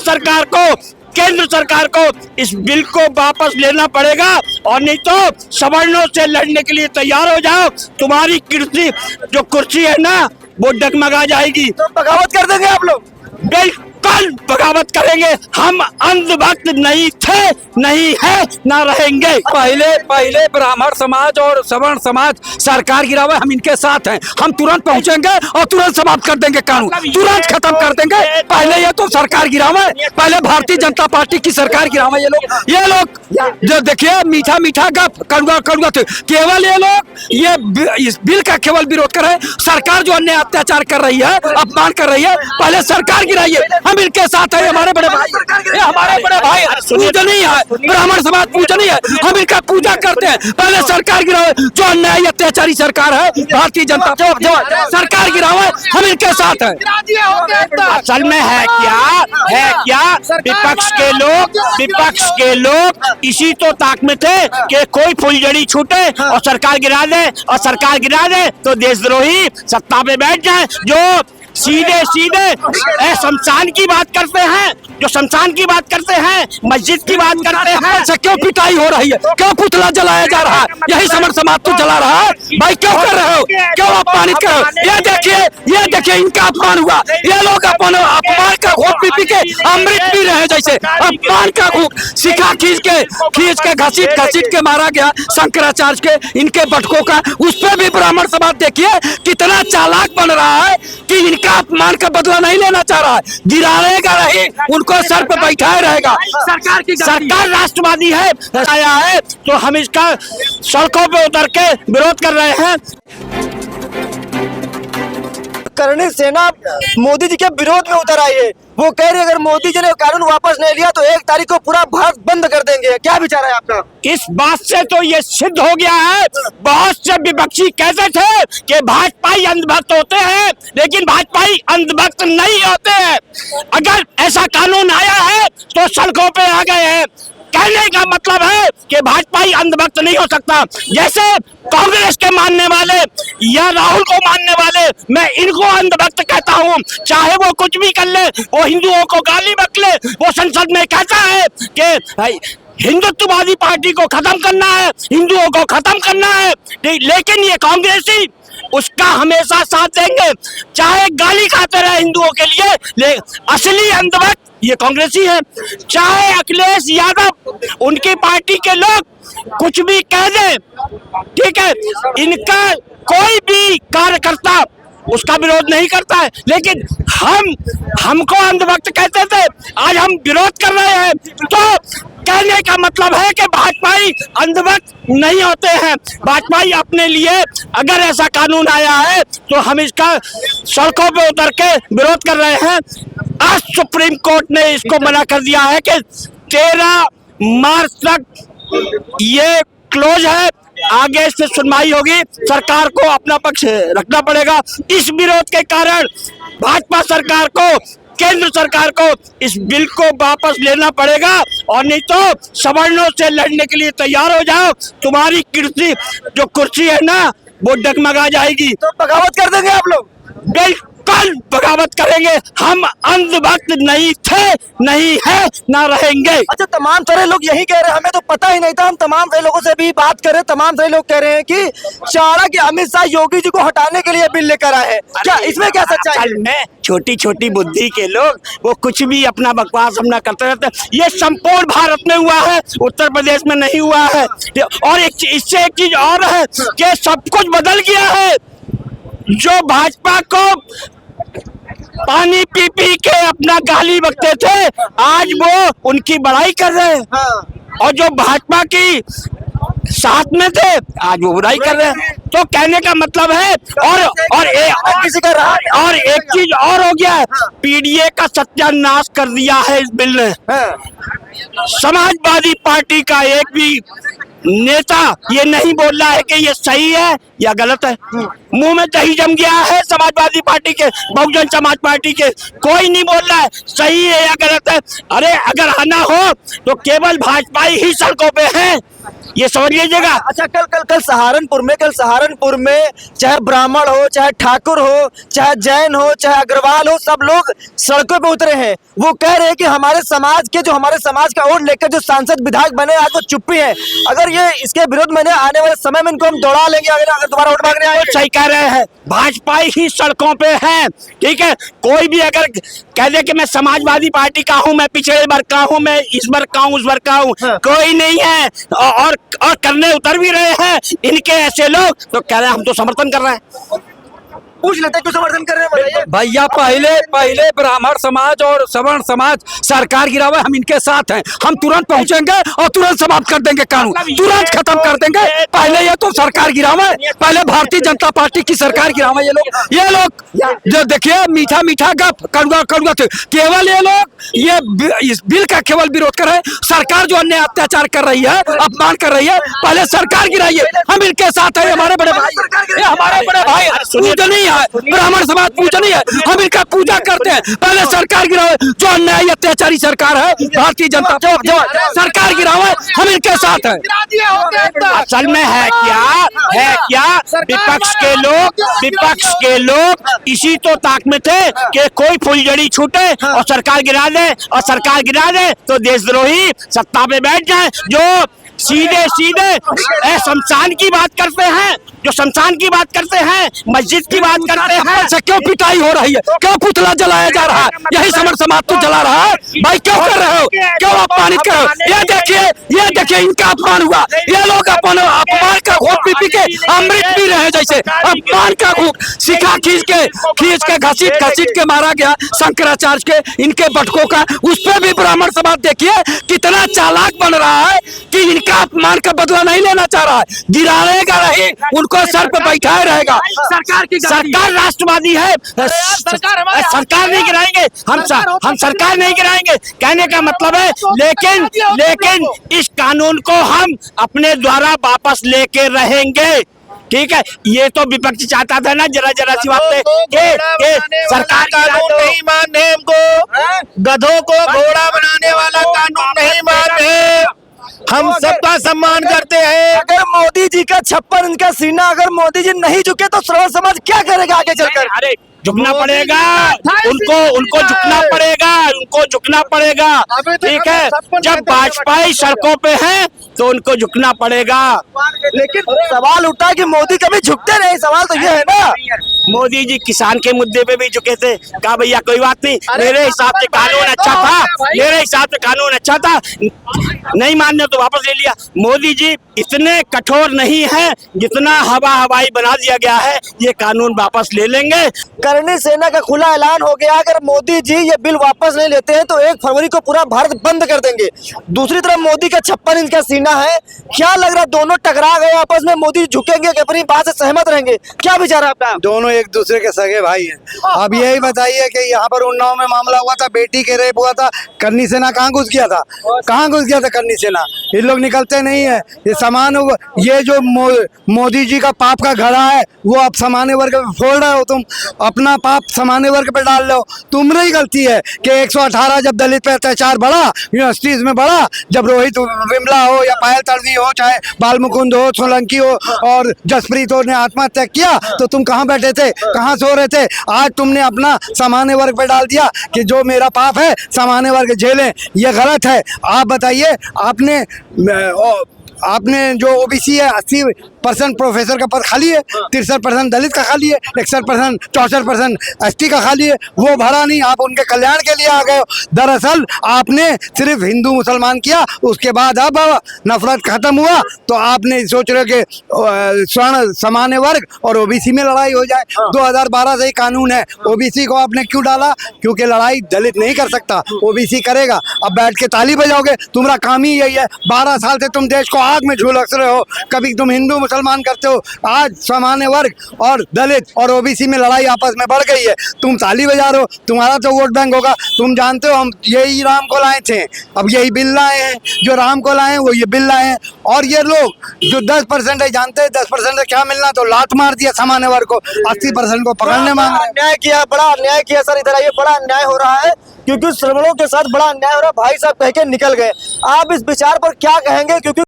सरकार को, केंद्र सरकार को इस बिल को वापस लेना पड़ेगा और नहीं तो सवर्णों से लड़ने के लिए तैयार हो जाओ। तुम्हारी कुर्सी है ना वो डगमगा जाएगी। तो बगावत कर देंगे आप लोग? बिल्कुल बगावत करेंगे। हम अंधभक्त नहीं थे, नहीं है, ना रहेंगे। पहले ब्राह्मण समाज और सवर्ण समाज सरकार गिरावे, हम इनके साथ हैं। हम तुरंत पहुंचेंगे और तुरंत समाप्त कर देंगे कानून, तुरंत खत्म कर देंगे। पहले ये तो सरकार गिरावे, पहले भारतीय जनता पार्टी की सरकार गिरावे। ये लोग जो देखिए मीठा मीठा कड़वा कड़वा केवल ये लोग ये इस बिल का केवल विरोध कर रहे हैं। सरकार जो अन्य अत्याचार कर रही है, अपमान कर रही है, पहले सरकार गिराइए। हम इनके साथ है। हमारे बड़े भाई, ये हमारे बड़े भाई पूजनीय है, ब्राह्मण समाज पूजनीय है, हम इनका पूजा करते हैं। पहले सरकार गिरावे, जो अन्याय अत्याचारी सरकार है भारतीय जनता सरकार गिरावे, हम इनके साथ है। असल में है क्या विपक्ष के लोग इसी तो ताक में थे कि कोई फुलझड़ी छूटे और सरकार गिरा दे तो देशद्रोही सत्ता पे बैठ जाए। जो सीधे शमशान की बात करते हैं, जो शमशान की बात करते हैं, मस्जिद की बात करते हैं। अच्छा क्यों पिटाई हो रही है, क्यों पुतला जलाया जा रहा है? यही समर समाज तो जला रहा है भाई। क्यों कर रहे हो, क्यों अपमानित कर रहे हो? ये देखिए इनका अपमान हुआ। ये लोग अपमान का घूट पी के अमृत पी रहे हैं। जैसे अपमान का घूट शिखा खींच के घसीट के मारा गया शंकराचार्य के, इनके बटकों का। उस पर भी ब्राह्मण समाज देखिए कितना चालाक बन रहा है कि इनका अपमान का बदला नहीं लेना चाह रहा है। गिराएगा नहीं, उनको सर पर बैठाए रहेगा। सरकार राष्ट्रवादी है आया है तो हम इसका सड़कों पे उतर के विरोध कर रहे हैं। करणी सेना मोदी जी के विरोध में उतर आई है। वो कह रही है अगर मोदी जी ने कानून वापस नहीं लिया तो 1 तारीख को पूरा भारत बंद कर देंगे। क्या विचार है आपका? इस बात से तो ये सिद्ध हो गया है, बहुत से विपक्षी कहते थे कि भाजपाई अंधभक्त होते हैं, लेकिन भाजपाई अंधभक्त नहीं होते हैं। अगर ऐसा कानून आया है तो सड़कों पे आ गए हैं। कहने का मतलब है कि भाजपाई अंधभक्त नहीं हो सकता। जैसे कांग्रेस के मानने वाले या राहुल को मानने वाले, मैं इनको अंधभक्त कहता हूँ। चाहे वो कुछ भी कर ले, वो हिंदुओं को गाली बक ले, वो संसद में कहता है कि हिंदुत्ववादी पार्टी को खत्म करना है, हिंदुओं को खत्म करना है, लेकिन ये कांग्रेसी उसका हमेशा साथ देंगे, चाहे गाली खाते रहे हिंदुओं के लिए। असली अंधभक्त ये कांग्रेसी है। चाहे अखिलेश यादव उनकी पार्टी के लोग कुछ भी कह दे, ठीक है, इनका कोई भी कार्यकर्ता उसका विरोध नहीं करता है। लेकिन हमको अंधभक्त कहते थे, आज हम विरोध कर रहे हैं। तो कहने का मतलब है कि भाजपाई अंधभक्त नहीं होते हैं। भाजपाई अपने लिए अगर ऐसा कानून आया है तो हम इसका सड़कों पे उतर के विरोध कर रहे हैं। आज सुप्रीम कोर्ट ने इसको मना कर दिया है कि 13 मार्च तक ये क्लोज है, आगे से सुनवाई होगी, सरकार को अपना पक्ष रखना पड़ेगा। इस विरोध के कारण भाजपा सरकार को, केंद्र सरकार को इस बिल को वापस लेना पड़ेगा और नहीं तो सवर्णों से लड़ने के लिए तैयार हो जाओ। तुम्हारी कुर्सी है ना वो डगमगा जाएगी। तो बगावत कर देंगे आप लोग? बिल्कुल बगावत करेंगे। हम अंधभक्त नहीं थे, नहीं है, ना रहेंगे। अच्छा तमाम सारे लोग यही कह रहे हैं, हमें तो पता ही नहीं था। हम तमाम सारे लोगों से भी बात कर रहे हैं, तमाम सारे लोग कह रहे हैं कि चाणक्य अमित शाह योगी जी को हटाने के लिए बिल लेकर आए हैं। क्या इसमें क्या सच्चाई है? छोटी बुद्धि के लोग वो कुछ भी अपना बकवास अपना करते रहते हैं। ये संपूर्ण भारत में हुआ है, उत्तर प्रदेश में नहीं हुआ है। और इससे एक चीज और है कि सब कुछ बदल गया है। जो भाजपा को पानी पी के अपना गाली बकते थे, आज वो उनकी बड़ाई कर रहे हैं। हाँ। और जो भाजपा की साथ में थे आज वो बुराई कर रहे हैं। तो कहने का मतलब है और एक चीज और हो गया है, पीडीए का सत्यानाश कर दिया है इस बिल ने। समाजवादी पार्टी का एक भी नेता ये नहीं बोल रहा है कि ये सही है या गलत है। मुंह में दही जम गया है समाजवादी पार्टी के, बहुजन समाज पार्टी के, कोई नहीं बोल रहा है सही है या गलत है। अरे अगर आना हो तो केवल भाजपा ही सड़कों पे है। ये समझ लीजिएगा। अच्छा, कल सहारनपुर में चाहे ब्राह्मण हो, चाहे ठाकुर हो, चाहे जैन हो, चाहे अग्रवाल हो, सब लोग सड़कों पे उतरे हैं। वो कह रहे हैं कि हमारे समाज का वोट लेकर जो सांसद विधायक बने आज वो चुप्पी है। अगर ये इसके विरोध में आने वाले समय में इनको हम दौड़ा लेंगे अगर दोबारा वोट मांगने आए। सही कह रहे हैं, भाजपा ही सड़कों पे है। ठीक है, कोई भी अगर कह दे कि मैं समाजवादी पार्टी का हूं, मैं पिछड़े वर्ग का हूं, मैं इस वर्ग का हूं, उस वर्ग का हूं, कोई नहीं है। और करने उतर भी रहे हैं इनके ऐसे लोग, तो कह रहे हैं हम तो समर्थन कर रहे हैं। पूछ लेते क्यों समर्थन कर रहे हैं, बताइए। भैया पहले ब्राह्मण समाज और सवर्ण समाज सरकार गिरावे, हम इनके साथ हैं। हम तुरंत पहुंचेंगे और तुरंत समाप्त कर देंगे कानून, तुरंत खत्म कर देंगे। पहले ये तो सरकार गिरावे, पहले भारतीय जनता पार्टी की सरकार गिरावे। ये लोग जो देखिए मीठा मीठा गप कड़ुआ थे, केवल ये लोग ये इस बिल का केवल विरोध कर रहे हैं। सरकार जो अन्य अत्याचार कर रही है, अपमान कर रही है, पहले सरकार गिराइए। हम इनके साथ है, हमारे बड़े भाई, ये हमारे बड़े भाई पूजनीय है, ब्राह्मण समाज पूजनीय है, हम इनका पूजा करते हैं। पहले सरकार गिरावे, जो अन्यायी अत्याचारी सरकार है भारतीय जनता सरकार गिरावे, हम इनके साथ हैं। असल में है क्या विपक्ष के लोग इसी तो ताक में थे कि कोई फुलझड़ी छूटे और सरकार गिरा दे तो देशद्रोही सत्ता पे बैठ जाए। जो सीधे शमशान की बात करते हैं, मस्जिद की बात करते हैं। अच्छा, क्यों पिटाई हो रही है, क्यों पुतला जलाया जा रहा है? यही समर समाज तो जला रहा है भाई। क्यों कर रहे हो, क्यों अपमानित कर रहे हो? ये देखिए इनका अपमान हुआ। ये लोग अपमान का घूंट पी के अमृत पी रहे हैं। जैसे अपमान का घूंट शिखा खींच के घसीट के मारा गया शंकराचार्य के, इनके बटकों का। उस पर भी ब्राह्मण समाज देखिए कितना चालाक बन रहा है कि इनका अपमान का बदला नहीं लेना चाह रहा है, गिराएगा नहीं, उनको सर पे बैठाए रहेगा। सरकार राष्ट्रवादी है, सरकार नहीं गिराएंगे, हम सरकार नहीं गिराएंगे कहने का मतलब है। लेकिन इस कानून को हम अपने द्वारा वापस लेके रहेंगे। ठीक है, ये तो विपक्ष चाहता था ना जरा सी बात के सरकार कानून नहीं मानते, हमको गधों को घोड़ा बनाने वाला कानून नहीं मानते। हम सबका सम्मान करते हैं। अगर मोदी जी का 56 इंच का सीना, अगर मोदी जी नहीं झुके तो सर्व समाज क्या करेगा आगे चलकर? अरे झुकना पड़ेगा उनको झुकना पड़ेगा। ठीक है, जब भाजपा सड़कों पे है तो उनको झुकना पड़ेगा। लेकिन सवाल उठा कि मोदी कभी झुकते नहीं, सवाल तो ये है ना। मोदी जी किसान के मुद्दे पे भी झुके थे, कहा भैया कोई बात नहीं, मेरे हिसाब से कानून अच्छा था, नहीं मानने तो वापस ले लिया। मोदी जी इतने कठोर नहीं है जितना हवाई बना दिया गया है, ये कानून वापस ले लेंगे। करणी सेना का खुला ऐलान हो गया, अगर मोदी जी ये बिल वापस नहीं लेते हैं तो 1 फरवरी को पूरा भारत बंद कर देंगे। दूसरी तरफ मोदी का 56 इंच का सीना है, क्या लग रहा है दोनों टकरा गए आपस में, मोदी झुकेंगे कि अपनी बात से सहमत रहेंगे, क्या विचार है आपका? दोनों एक दूसरे के सगे भाई हैं। अब यही बताइए कि यहाँ पर उन्नाव में मामला हुआ था, बेटी के रेप हुआ था, करणी सेना कहाँ घुस गया था करणी सेना? ये लोग निकलते नहीं है। ये समान ये जो मोदी जी का पाप का घड़ा है वो आप सामान्य वर्ग पे फोड़ रहे हो, तुम अपना पाप सामान्य वर्ग पे डाल रहे हो। तुम्हारी गलती है कि 118 जब दलित पे अत्याचार बढ़ा, यूनिवर्सिटीज में बढ़ा, जब रोहित विमला हो या पायल तड़वी हो, चाहे बाल मुकुंद हो, सोलंकी हो और जसप्रीत हो ने आत्महत्या किया, तो तुम कहाँ बैठे थे, कहाँ सो रहे थे? आज तुमने अपना सामान्य वर्ग पे डाल दिया कि जो मेरा पाप है सामान्य वर्ग झेलें, ये गलत है। आप बताइए, आपने जो ओबीसी है 80% प्रोफेसर का पद खाली है, 63% दलित का खाली है, 61% 64% एसटी का खाली है, वो भरा नहीं। आप उनके कल्याण के लिए आ गए हो। दरअसल आपने सिर्फ हिंदू मुसलमान किया, उसके बाद अब नफरत खत्म हुआ तो आपने सोच रहे कि स्वर्ण सामान्य वर्ग और ओबीसी में लड़ाई हो जाए। 2012 से ही कानून है। ओबीसी को आपने क्यों डाला? क्योंकि लड़ाई दलित नहीं कर सकता, ओबीसी करेगा। अब बैठ के ताली बजाओगे, तुम्हारा काम ही यही है। 12 साल से तुम देश को आग में झुलस रहे हो, कभी तुम हिंदू मुसलमान करते हो, आज सामान्य वर्ग और दलित और ओबीसी में लड़ाई आपस में बढ़ गई है। तुम ताली बजा रहे हो, तुम्हारा तो वोट बैंक होगा। तुम जानते हो हम यही राम को लाए थे, अब यही बिल लाए हैं। जो राम को लाए हैं वो ये बिल लाए हैं। और ये लोग जो 10% है, जानते हैं 10% से क्या मिलना, तो लात मार दिया सामान्य वर्ग को, 80% को पकड़ने मांग रहे हैं। बड़ा अन्याय किया सर, इधर आइए। बड़ा अन्याय हो रहा है क्योंकि श्रवणों के साथ बड़ा अन्याय हो रहा है। भाई साहब कह के निकल गए। आप इस विचार पर क्या कहेंगे? क्योंकि